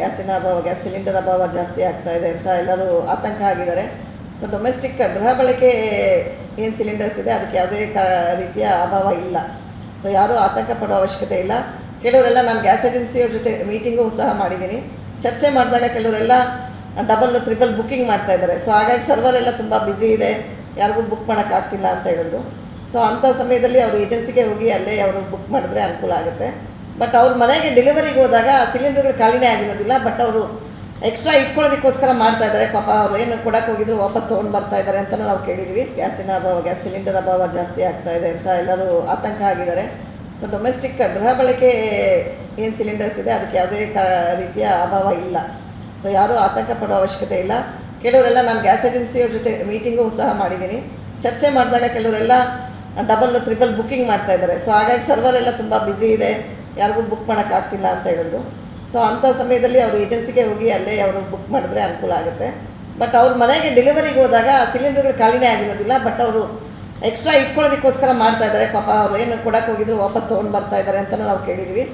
ಗ್ಯಾಸಿನ ಅಭಾವ, gas cylinder ಅಭಾವ ಜಾಸ್ತಿ ಆಗ್ತಾ ಇದೆ ಅಂತ ಎಲ್ಲರೂ ಆತಂಕ ಆಗಿದ್ದಾರೆ. ಸೊ ಡೊಮೆಸ್ಟಿಕ್ ಗೃಹ ಬಳಕೆ ಏನು ಸಿಲಿಂಡರ್ಸ್ ಇದೆ ಅದಕ್ಕೆ ಯಾವುದೇ ರೀತಿಯ ಅಭಾವ ಇಲ್ಲ. ಸೊ ಯಾರೂ ಆತಂಕ ಪಡೋ ಅವಶ್ಯಕತೆ ಇಲ್ಲ. ಕೆಲವರೆಲ್ಲ ನಾನು ಗ್ಯಾಸ್ ಏಜೆನ್ಸಿಯವ್ರ ಜೊತೆ ಮೀಟಿಂಗು ಸಹ ಮಾಡಿದ್ದೀನಿ. ಚರ್ಚೆ ಮಾಡಿದಾಗ ಕೆಲವರೆಲ್ಲ ಡಬಲ್ ತ್ರಿಬಲ್ ಬುಕ್ಕಿಂಗ್ ಮಾಡ್ತಾಯಿದ್ದಾರೆ. ಸೊ ಹಾಗಾಗಿ ಸರ್ವರ್ ಎಲ್ಲ ತುಂಬ ಬ್ಯುಸಿ ಇದೆ, ಯಾರಿಗೂ ಬುಕ್ ಮಾಡೋಕ್ಕಾಗ್ತಿಲ್ಲ ಅಂತ ಹೇಳಿದ್ರು. ಸೊ ಅಂಥ ಸಮಯದಲ್ಲಿ ಅವರು ಏಜೆನ್ಸಿಗೆ ಹೋಗಿ ಅಲ್ಲೇ ಅವರು ಬುಕ್ ಮಾಡಿದ್ರೆ ಅನುಕೂಲ ಆಗುತ್ತೆ. ಬಟ್ ಅವ್ರ ಮನೆಗೆ ಡೆಲಿವರಿಗೆ ಹೋದಾಗ ಸಿಲಿಂಡರ್ಗಳು ಖಾಲಿನೇ ಆಗಿರೋದಿಲ್ಲ. ಬಟ್ ಅವರು ಎಕ್ಸ್ಟ್ರಾ ಇಟ್ಕೊಳ್ಳೋದಕ್ಕೋಸ್ಕರ ಮಾಡ್ತಾಯಿದ್ದಾರೆ. ಪಾಪ ಅವ್ರು ಏನು ಕೊಡೋಕೆ ಹೋಗಿದ್ರು ವಾಪಸ್ ತೊಗೊಂಡು ಬರ್ತಾಯಿದ್ದಾರೆ ಅಂತಲೂ ನಾವು ಕೇಳಿದ್ವಿ. ಗ್ಯಾಸಿನ ಅಭಾವ, ಗ್ಯಾಸ್ ಸಿಲಿಂಡರ್ ಅಭಾವ ಜಾಸ್ತಿ ಆಗ್ತಾ ಇದೆ ಅಂತ ಎಲ್ಲರೂ ಆತಂಕ ಆಗಿದ್ದಾರೆ. ಸೊ ಡೊಮೆಸ್ಟಿಕ್ ಗೃಹ ಬಳಕೆ ಏನು ಸಿಲಿಂಡರ್ಸ್ ಇದೆ ಅದಕ್ಕೆ ಯಾವುದೇ ರೀತಿಯ ಅಭಾವ ಇಲ್ಲ. ಸೊ ಯಾರೂ ಆತಂಕ ಪಡೋ ಅವಶ್ಯಕತೆ ಇಲ್ಲ. ಕೆಲವರೆಲ್ಲ ನಾನು ಗ್ಯಾಸ್ ಏಜೆನ್ಸಿಯವ್ರ ಜೊತೆ ಮೀಟಿಂಗು ಸಹ ಮಾಡಿದ್ದೀನಿ. ಚರ್ಚೆ ಮಾಡಿದಾಗ ಕೆಲವರೆಲ್ಲ ಡಬಲ್ ತ್ರಿಬಲ್ ಬುಕ್ಕಿಂಗ್ ಮಾಡ್ತಾಯಿದ್ದಾರೆ. ಸೊ ಹಾಗಾಗಿ ಸರ್ವರ್ ಎಲ್ಲ ತುಂಬ ಬ್ಯುಸಿ ಇದೆ, ಯಾರಿಗೂ ಬುಕ್ ಮಾಡೋಕ್ಕಾಗ್ತಿಲ್ಲ ಅಂತ ಹೇಳಿದ್ರು. ಸೊ ಅಂಥ ಸಮಯದಲ್ಲಿ ಅವರು ಏಜೆನ್ಸಿಗೆ ಹೋಗಿ ಅಲ್ಲೇ ಅವರು ಬುಕ್ ಮಾಡಿದ್ರೆ ಅನುಕೂಲ ಆಗುತ್ತೆ. ಬಟ್ ಅವ್ರ ಮನೆಗೆ ಡೆಲಿವರಿಗೆ ಹೋದಾಗ ಸಿಲಿಂಡರ್ಗಳು ಖಾಲಿನೇ ಆಗಿರೋದಿಲ್ಲ. ಬಟ್ ಅವರು ಎಕ್ಸ್ಟ್ರಾ ಇಟ್ಕೊಳ್ಳೋದಕ್ಕೋಸ್ಕರ ಮಾಡ್ತಾಯಿದ್ದಾರೆ. ಪಾಪ ಅವ್ರು ಏನು ಕೊಡೋಕೆ ಹೋಗಿದ್ರು ವಾಪಸ್ ತೊಗೊಂಡು ಬರ್ತಾಯಿದ್ದಾರೆ ಅಂತಲೂ ನಾವು ಕೇಳಿದ್ವಿ.